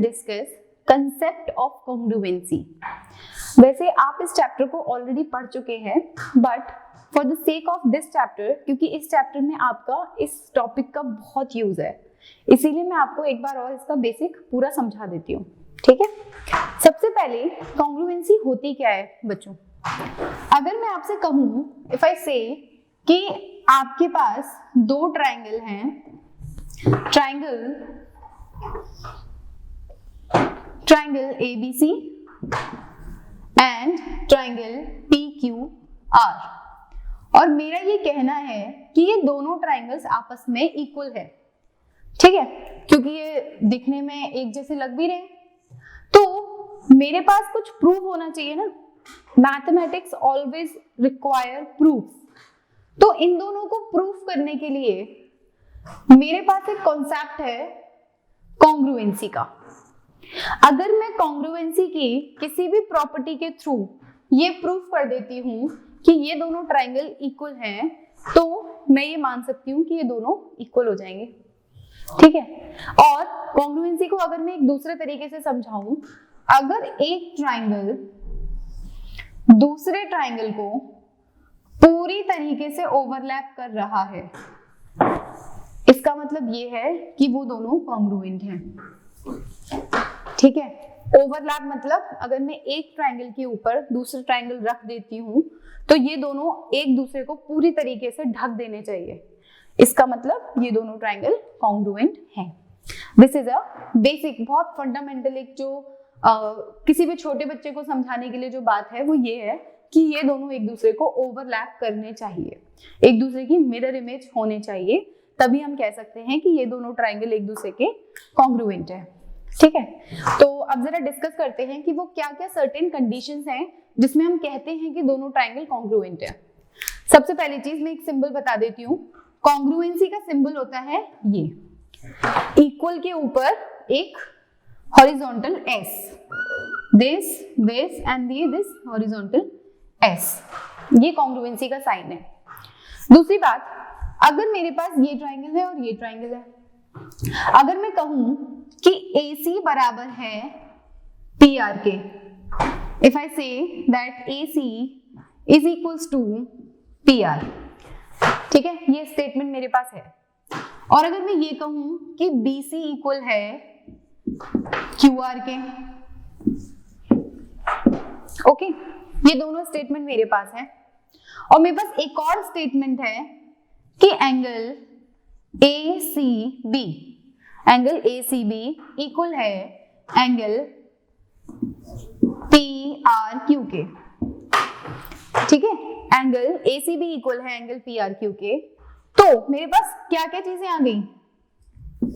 discuss concept of congruency. वैसे आप इस चैप्टर को ऑलरेडी पढ़ चुके हैं, but for the sake of this chapter, क्योंकि इस चैप्टर में आपका इस टॉपिक का बहुत यूज है, इसीलिए मैं आपको एक बार और इसका बेसिक पूरा समझा देती हूँ, ठीक है। सबसे पहले कॉन्ग्रुएंसी होती क्या है बच्चों? अगर मैं आपसे कहूँ, इफ आई से कि आपके पास दो ट्राइंगल हैं, triangle ABC and triangle PQR, और मेरा ये कहना है कि ये दोनों ट्राइंगल्स आपस में इक्वल है, ठीक है, क्योंकि ये दिखने में एक जैसे लग भी रहे, तो मेरे पास कुछ प्रूफ होना चाहिए ना। Mathematics always require proof. तो इन दोनों को प्रूफ करने के लिए मेरे पास एक कॉन्सेप्ट है कॉन्ग्रुएंसी का। अगर मैं कॉन्ग्रुएंसी की किसी भी प्रॉपर्टी के थ्रू ये प्रूफ कर देती हूँ कि ये दोनों ट्राइंगल इक्वल हैं, तो मैं ये मान सकती हूँ कि ये दोनों इक्वल हो जाएंगे, ठीक है। और कॉन्ग्रुएंसी को अगर मैं एक दूसरे तरीके से समझाऊं, अगर एक ट्राइंगल दूसरे ट्राइंगल को पूरी तरीके से ओवरलैप कर रहा है, इसका मतलब ये है कि वो दोनों कॉन्ग्रुएंट हैं, ठीक है। ओवरलैप मतलब अगर मैं एक ट्राइंगल के ऊपर दूसरा ट्राइंगल रख देती हूं, तो ये दोनों एक दूसरे को पूरी तरीके से ढक देने चाहिए, इसका मतलब ये दोनों ट्राइंगल कॉन्ग्रुएंट हैं। दिस इज अ बेसिक, बहुत फंडामेंटल, एक जो किसी भी छोटे बच्चे को समझाने के लिए जो बात है वो ये है कि ये दोनों एक दूसरे को ओवरलैप करने चाहिए, एक दूसरे की मिरर इमेज होने चाहिए, तभी हम कह सकते हैं कि ये दोनों ट्राइंगल एक दूसरे के कॉन्ग्रुएंट है, ठीक है। तो अब जरा डिस्कस करते हैं कि वो क्या क्या सर्टेन कंडीशंस हैं जिसमें हम कहते हैं कि दोनों ट्राइंगल कॉन्ग्रुएंट है। सबसे पहली चीज मैं एक सिंबल बता देती हूँ। कॉन्ग्रुएंसी का सिंबल होता है ये, इक्वल के ऊपर एक horizontal S, this and this horizontal S, ये कॉन्ग्रुएंसी का साइन है। दूसरी बात, अगर मेरे पास ये ट्राइंगल है और ये ट्राइंगल है, अगर मैं कहूं कि AC बराबर है PR के, if I say that AC is equals to PR, ठीक है, ये स्टेटमेंट मेरे पास है। और अगर मैं ये कहूं कि BC इक्वल है QR के, ओके, ये दोनों स्टेटमेंट मेरे पास है। और मेरे पास एक और स्टेटमेंट है कि एंगल ACB इक्वल है एंगल PRQ के, ठीक है, एंगल ACB इक्वल है एंगल PRQ के। तो मेरे पास क्या क्या चीजें आ गई,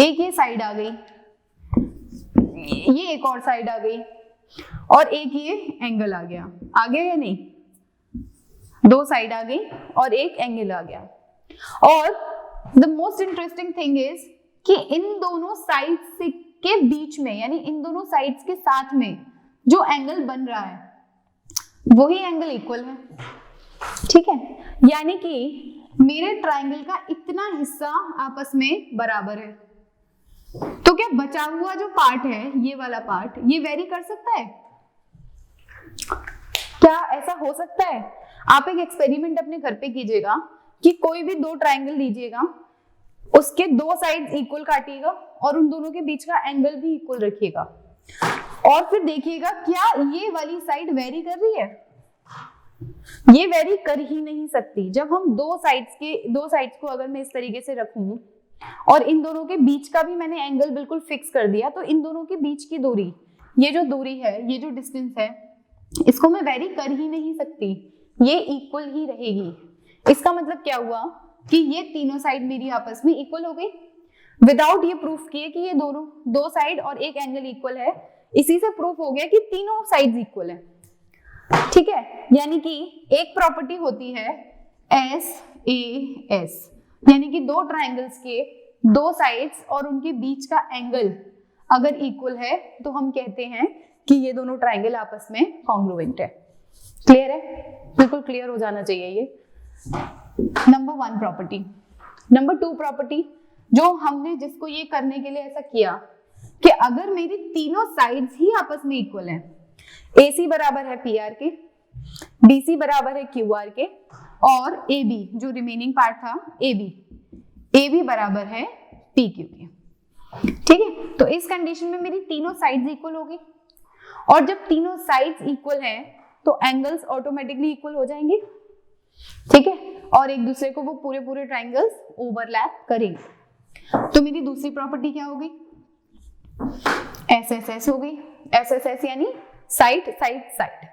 एक ये साइड आ गई, ये एक और साइड आ गई, और एक ये एंगल आ गया या नहीं? दो साइड आ गई और एक एंगल आ गया। और the most interesting thing is कि इन दोनों साइड्स के बीच में, यानी इन दोनों साइड्स के साथ में जो एंगल बन रहा है वही एंगल इक्वल है, ठीक है। यानी कि मेरे ट्राइंगल का इतना हिस्सा आपस में बराबर है। तो क्या बचा हुआ जो पार्ट है, ये वाला पार्ट, ये वेरी कर सकता है? क्या ऐसा हो सकता है? आप एक एक्सपेरिमेंट अपने घर पे कीजिएगा कि कोई भी दो ट्राइंगल लीजिएगा, उसके दो साइड्स इक्वल काटिएगा और उन दोनों के बीच का एंगल भी इक्वल रखिएगा, और फिर देखिएगा क्या ये वाली साइड वेरी कर रही है? ये वेरी कर ही नहीं सकती। जब हम दो साइड्स को अगर मैं इस तरीके से रखूं और इन दोनों के बीच का भी मैंने एंगल बिल्कुल फिक्स कर दिया, तो इन दोनों के बीच की दूरी, ये जो दूरी है, ये जो डिस्टेंस है, इसको मैं वेरी कर ही नहीं सकती, ये इक्वल ही रहेगी। इसका मतलब क्या हुआ कि ये तीनों साइड मेरी आपस में इक्वल हो गई, विदाउट ये प्रूफ किए कि ये दोनों दो साइड और एक एंगल इक्वल है। इसी से प्रूफ हो गया कि तीनों साइड्स इक्वल है, ठीक है। यानी कि एक प्रॉपर्टी होती है SAS, यानी कि दो ट्राइंगल्स के दो साइड्स और उनके बीच का एंगल अगर इक्वल है तो हम कहते हैं कि ये दोनों ट्राइंगल आपस में कॉन्ग्रुएंट है। क्लियर है? बिल्कुल क्लियर हो जाना चाहिए ये। Number 1 property. नंबर 2 प्रॉपर्टी, जो हमने जिसको ये करने के लिए ऐसा किया कि अगर मेरी तीनों साइड्स ही आपस में इक्वल हैं, AC बराबर है PR के, BC बराबर है QR के, और AB जो रिमेनिंग पार्ट था AB बराबर है PQ के, ठीक है। तो इस कंडीशन में मेरी तीनों साइड्स इक्वल होगी, और जब तीनों साइड्स इक्वल हैं तो एंगल्स ऑटोमेटिकली इक्वल हो जाएंगे, ठीक है, और एक दूसरे को वो पूरे ट्रायंगल्स ओवरलैप करेंगे। तो मेरी दूसरी प्रॉपर्टी क्या होगी, SSS होगी। SSS यानी साइड साइड साइड,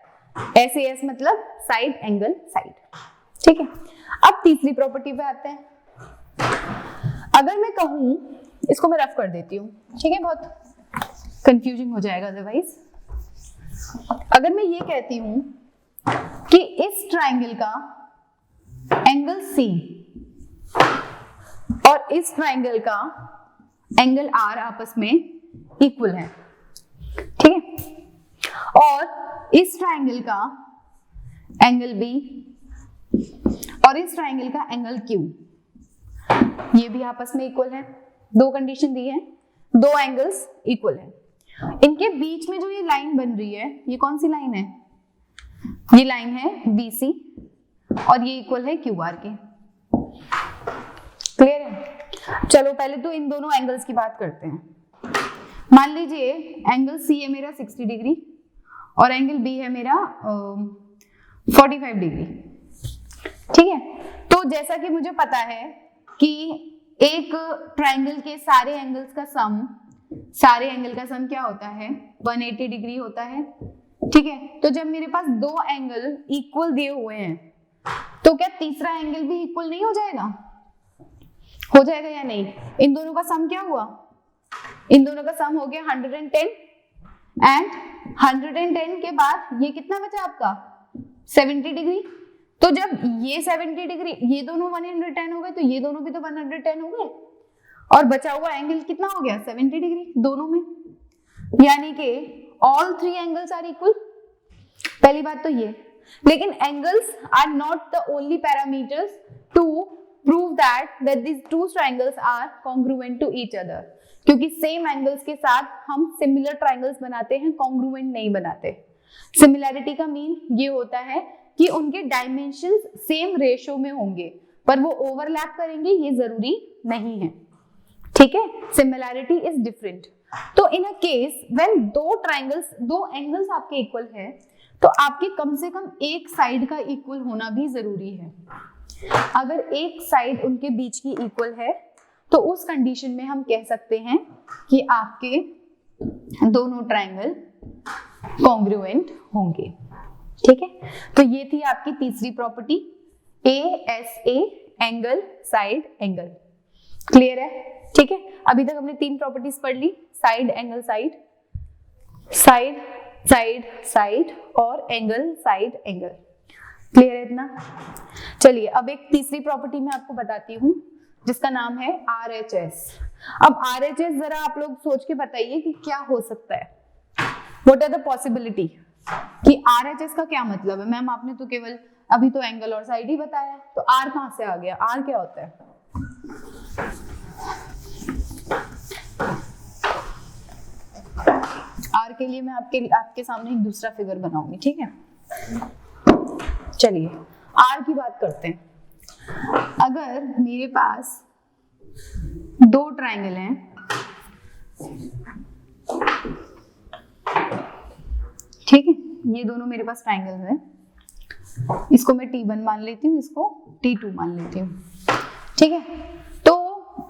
SAS मतलब साइड एंगल साइड, ठीक है। अब तीसरी प्रॉपर्टी पे आते हैं। अगर मैं कहूं, इसको मैं रफ कर देती हूँ, ठीक है, बहुत कंफ्यूजिंग हो जाएगा अदरवाइज। अगर मैं ये कहती हूं कि इस ट्रायंगल का एंगल C और इस ट्रायंगल का एंगल R आपस में इक्वल है, ठीक है, और इस ट्रायंगल का एंगल B और इस ट्रायंगल का एंगल Q ये भी आपस में इक्वल है। दो कंडीशन दी है, दो एंगल्स इक्वल है। इनके बीच में जो ये लाइन बन रही है, ये कौन सी लाइन है, ये लाइन है BC और ये इक्वल है QR के। क्लियर है? चलो पहले तो इन दोनों एंगल्स की बात करते हैं। मान लीजिए एंगल C है मेरा 60 डिग्री और एंगल B है मेरा 45 डिग्री, ठीक है। तो जैसा कि मुझे पता है कि एक ट्रायंगल के सारे एंगल का सम क्या होता है, 180 डिग्री होता है, ठीक है। तो जब मेरे पास दो एंगल इक्वल दिए हुए हैं तो क्या तीसरा एंगल भी इक्वल नहीं हो जाएगा? हो जाएगा या नहीं? इन दोनों का सम क्या हुआ? इन दोनों का सम हो गया 110 एंड 110 के बाद ये कितना बचा आपका 70 डिग्री। तो जब ये 70 डिग्री, ये दोनों 110 हो गए तो ये दोनों भी तो 110 हो गए, और बचा हुआ एंगल कितना हो गया 70 डिग्री दोनों में, यानी कि all three angles are equal. पहली बात तो ये, लेकिन angles are not the only parameters to prove that these two triangles are congruent to each other, क्योंकि सेम एंगल्स के साथ हम सिमिलर ट्रायंगल्स बनाते हैं, कॉन्ग्रुएंट नहीं बनाते। सिमिलैरिटी का मीन ये होता है कि उनके डायमेंशंस सेम रेशियो में होंगे, पर वो ओवरलैप करेंगे ये जरूरी नहीं है, ठीक है। Similarity is different. तो इन अ केस व्हेन दो एंगल्स आपके इक्वल है तो आपके कम से कम एक साइड का इक्वल होना भी जरूरी है। अगर एक साइड उनके बीच की इक्वल है तो उस कंडीशन में हम कह सकते हैं कि आपके दोनों ट्रायंगल कॉन्ग्रुएंट होंगे, ठीक है। तो ये थी आपकी तीसरी property, ASA angle side angle. Clear है? ठीक है। अभी तक हमने तीन प्रॉपर्टीज पढ़ ली, side angle side, side side side और एंगल साइड एंगल। क्लियर है इतना? चलिए अब एक तीसरी प्रॉपर्टी मैं आपको बताती हूँ जिसका नाम है RHS। अब RHS जरा आप लोग सोच के बताइए कि क्या हो सकता है, व्हाट आर द पॉसिबिलिटी, कि RHS का क्या मतलब है। मैम आपने तो केवल अभी तो एंगल और साइड ही बताया, तो R कहां से आ गया? R क्या होता है? R के लिए मैं आपके सामने एक दूसरा फिगर बनाऊंगी, ठीक है। चलिए R की बात करते हैं। अगर मेरे पास दो ट्रायंगल हैं, ठीक है, ये दोनों मेरे पास ट्रायंगल हैं, इसको मैं T1 मान लेती हूँ, इसको T2 मान लेती हूँ, ठीक है। तो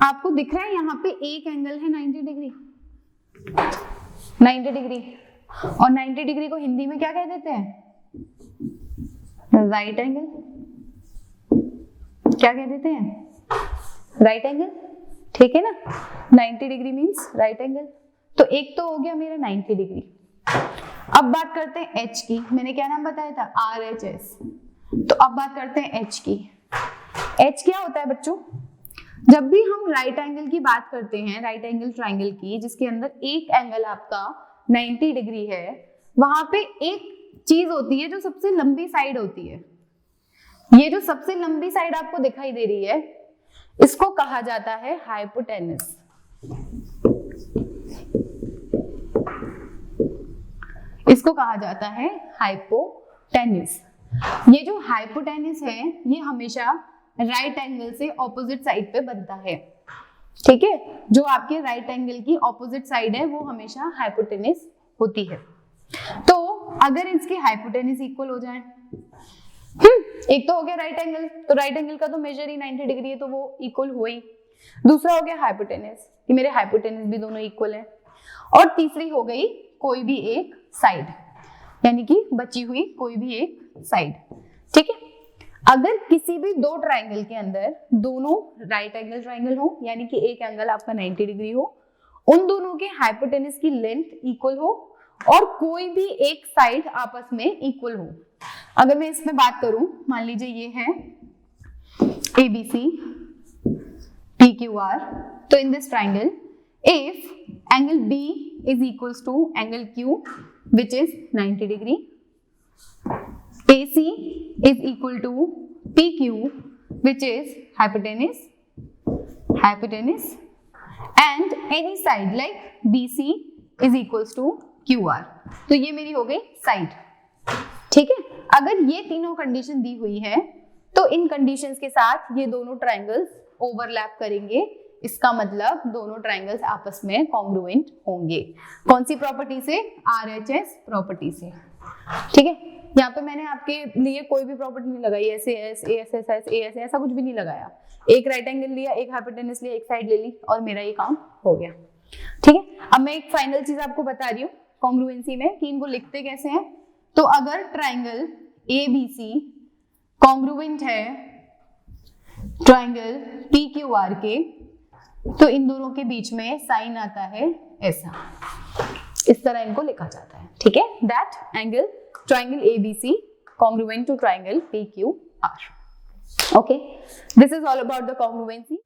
आपको दिख रहा है यहाँ पे एक एंगल है 90 डिग्री, 90 डिग्री, और 90 डिग्री को हिंदी में क्या कह देते हैं? Right angle. क्या कह देते हैं? राइट एंगल, ठीक है ना। 90 डिग्री मींस राइट एंगल। तो एक तो हो गया मेरा 90 डिग्री। अब बात करते हैं H की। मैंने क्या नाम बताया था? RHS। तो अब बात करते हैं H की। H क्या होता है बच्चों? जब भी हम राइट एंगल की बात करते हैं, राइट एंगल ट्रायंगल की, जिसके अंदर एक एंगल आपका 90 डिग्री है, वहां पे एक चीज होती है जो सबसे लंबी साइड होती है। ये जो सबसे लंबी साइड आपको दिखाई दे रही है, इसको कहा जाता है हाइपोटेनस। इसको कहा जाता है हाइपोटेन्यूज। ये जो हाइपोटेन्यूज है ये हमेशा राइट एंगल से ऑपोजिट साइड पे बनता है, ठीक है। जो आपके राइट एंगल की ऑपोजिट साइड है वो हमेशा हाइपोटेन्यूज होती है। तो अगर इसके हाइपोटेन्यूज इक्वल हो जाए, एक तो हो गया राइट एंगल, तो राइट एंगल का तो मेजर ही 90 डिग्री है तो वो इक्वल हो ही। दूसरा हो गया हाइपोटेन्यूज, कि मेरे हाइपोटेन्यूज भी दोनों इक्वल है। और तीसरी हो गई कोई भी एक साइड, यानी कि बची हुई कोई भी एक साइड, ठीक है। अगर किसी भी दो ट्राइंगल के अंदर दोनों राइट एंगल ट्राइंगल हो, यानी कि एक एंगल आपका 90 डिग्री हो, उन दोनों के हाइपोटेन्यूज की लेंथ इक्वल हो और कोई भी एक साइड आपस में इक्वल हो। अगर मैं इसमें बात करूं, मान लीजिए ये है ABC PQR, तो in this triangle if angle B is equals to angle Q which is 90 degree, AC is equal to PQ which is hypotenuse, and any side like BC is equals to QR, तो ये मेरी हो गई side, ठीक है। अगर ये तीनों कंडीशन दी हुई है तो इन कंडीशंस के साथ ये दोनों ट्राइंगल्स ओवरलैप करेंगे, इसका मतलब दोनों ट्राइंगल्स आपस में कॉन्ग्रुएंट होंगे। कौन सी प्रॉपर्टी से? RHS प्रॉपर्टी से, ठीक है। यहाँ पे मैंने आपके लिए कोई भी प्रॉपर्टी नहीं लगाई, SAS, ASS, AS ऐसा कुछ भी नहीं लगाया। एक राइट एंगल लिया, एक हाइपोटेन्यूज लिया, एक साइड ले ली और मेरा ये काम हो गया, ठीक है। अब मैं एक फाइनल चीज आपको बता रही हूँ कॉन्ग्रुएंसी में कि इनको लिखते कैसे हैं। तो अगर ट्राइंगल ABC कॉन्ग्रुएंट है ट्राइंगल PQR के, तो इन दोनों के बीच में साइन आता है ऐसा, इस तरह इनको लिखा जाता है, ठीक है। That angle triangle ABC congruent to triangle PQR. Okay, this is all about the congruency.